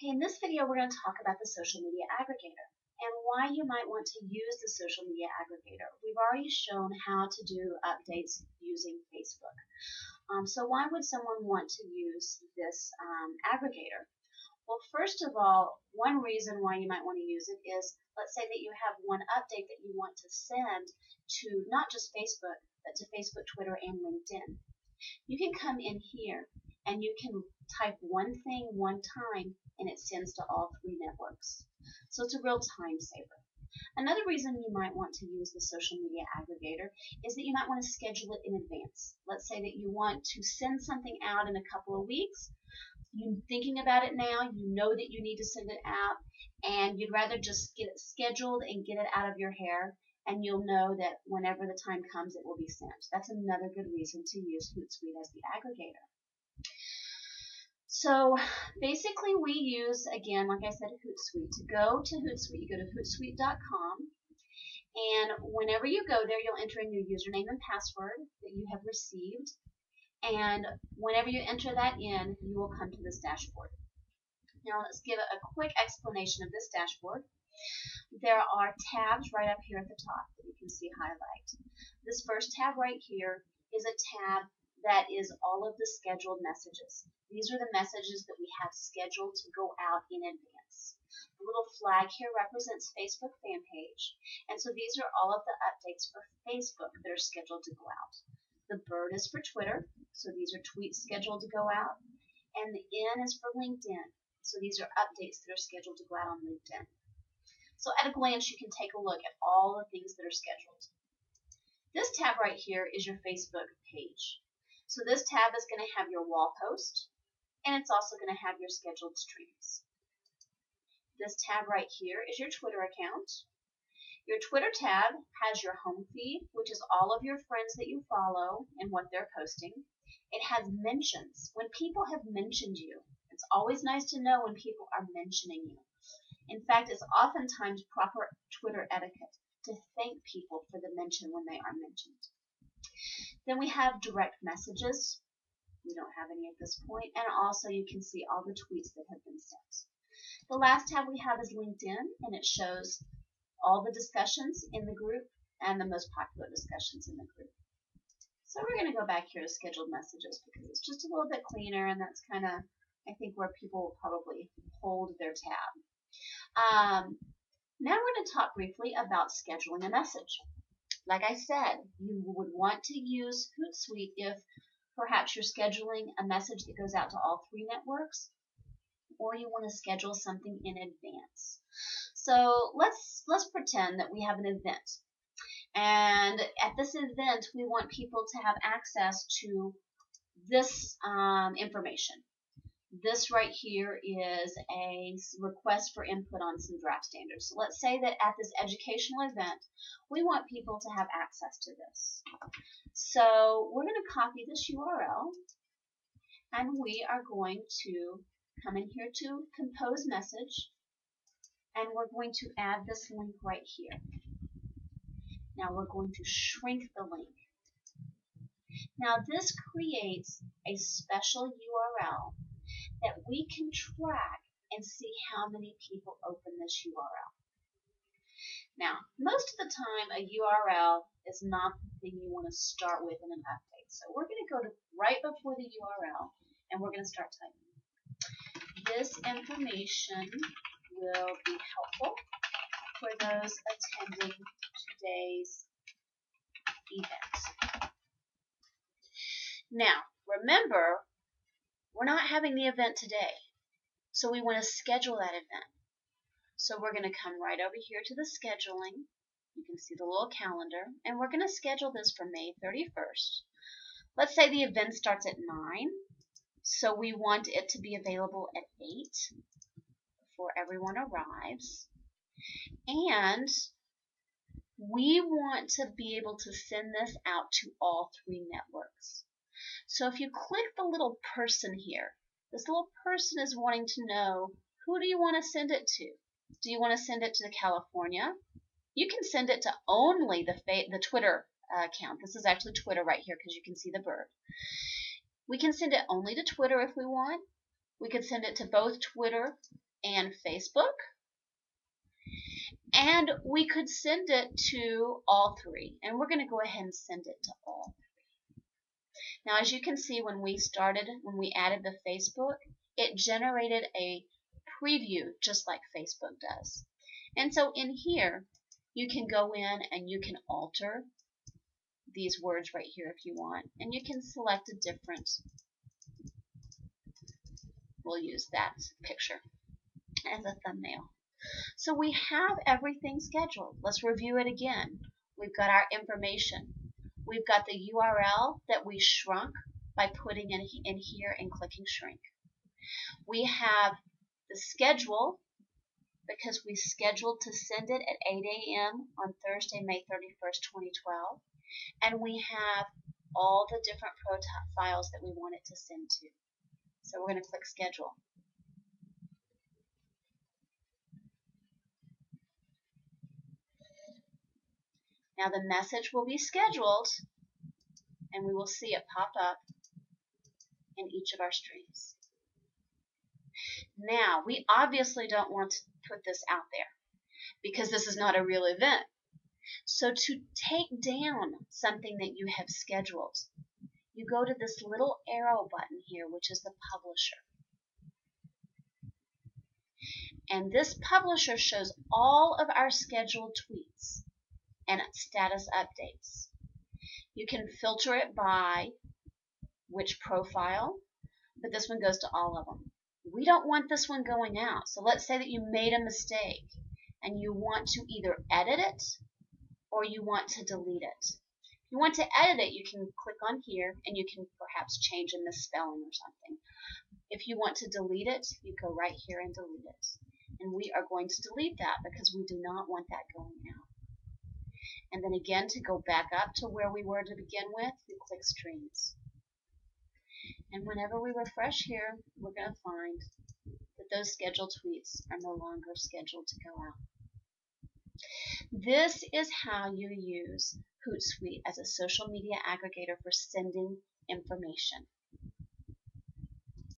Okay, in this video we're going to talk about the social media aggregator and why you might want to use the social media aggregator. We've already shown how to do updates using Facebook. So why would someone want to use this aggregator? Well, first of all, one reason why you might want to use it is, let's say that you have one update that you want to send to not just Facebook, but to Facebook, Twitter, and LinkedIn. You can come in here and you can type one thing one time and it sends to all three networks. So it's a real time saver. Another reason you might want to use the social media aggregator is that you might want to schedule it in advance. Let's say that you want to send something out in a couple of weeks. You're thinking about it now, you know that you need to send it out, and you'd rather just get it scheduled and get it out of your hair, and you'll know that whenever the time comes, it will be sent. That's another good reason to use Hootsuite as the aggregator. So basically we use, again, like I said, Hootsuite. To go to Hootsuite, you go to hootsuite.com, and whenever you go there, you'll enter in your username and password that you have received. And whenever you enter that in, you will come to this dashboard. Now let's give a quick explanation of this dashboard. There are tabs right up here at the top that you can see highlight. This first tab right here is a tab that is all of the scheduled messages. These are the messages that we have scheduled to go out in advance. The little flag here represents Facebook fan page, and so these are all of the updates for Facebook that are scheduled to go out. The bird is for Twitter, so these are tweets scheduled to go out, and the N is for LinkedIn, so these are updates that are scheduled to go out on LinkedIn. So at a glance, you can take a look at all the things that are scheduled. This tab right here is your Facebook page. So this tab is going to have your wall post, and it's also going to have your scheduled streams. This tab right here is your Twitter account. Your Twitter tab has your home feed, which is all of your friends that you follow and what they're posting. It has mentions. When people have mentioned you, it's always nice to know when people are mentioning you. In fact, it's oftentimes proper Twitter etiquette to thank people for the mention when they are mentioned. Then we have direct messages. We don't have any at this point. And also you can see all the tweets that have been sent. The last tab we have is LinkedIn, and it shows all the discussions in the group and the most popular discussions in the group. So we're going to go back here to scheduled messages because it's just a little bit cleaner, and that's kind of, I think, where people will probably hold their tab. Now we're going to talk briefly about scheduling a message. Like I said, you would want to use Hootsuite if perhaps you're scheduling a message that goes out to all three networks, or you want to schedule something in advance. So let's pretend that we have an event, and at this event we want people to have access to this information. This right here is a request for input on some draft standards. So let's say that at this educational event, we want people to have access to this. So we're going to copy this URL, and we are going to come in here to compose message, and we're going to add this link right here. Now we're going to shrink the link. Now this creates a special URL that we can track and see how many people open this URL. Now, most of the time a URL is not the thing you want to start with in an update. So we're going to go to right before the URL, and we're going to start typing. This information will be helpful for those attending today's event. Now, remember, we're not having the event today, so we want to schedule that event. So we're going to come right over here to the scheduling. You can see the little calendar, and we're going to schedule this for May 31st. Let's say the event starts at 9, so we want it to be available at 8 before everyone arrives. And we want to be able to send this out to all three networks. So if you click the little person here, this little person is wanting to know, who do you want to send it to? Do you want to send it to California? You can send it to only the Twitter account. This is actually Twitter right here because you can see the bird. We can send it only to Twitter if we want. We could send it to both Twitter and Facebook. And we could send it to all three. And we're going to go ahead and send it to all. Now, as you can see, when we added the Facebook, it generated a preview just like Facebook does. And so in here, you can go in and you can alter these words right here if you want. And you can select a different, we'll use that picture as a thumbnail. So we have everything scheduled. Let's review it again. We've got our information. We've got the URL that we shrunk by putting in here and clicking shrink. We have the schedule because we scheduled to send it at 8 a.m. on Thursday, May 31st, 2012. And we have all the different files that we want it to send to. So we're going to click schedule. Now the message will be scheduled, and we will see it pop up in each of our streams. Now, we obviously don't want to put this out there because this is not a real event. So to take down something that you have scheduled, you go to this little arrow button here, which is the publisher. And this publisher shows all of our scheduled tweets and status updates. You can filter it by which profile, but this one goes to all of them. We don't want this one going out. So let's say that you made a mistake and you want to either edit it or you want to delete it. If you want to edit it, you can click on here and you can perhaps change a misspelling or something. If you want to delete it, you go right here and delete it. And we are going to delete that because we do not want that going out. And then again, to go back up to where we were to begin with, you click Streams. And whenever we refresh here, we're going to find that those scheduled tweets are no longer scheduled to go out. This is how you use Hootsuite as a social media aggregator for sending information.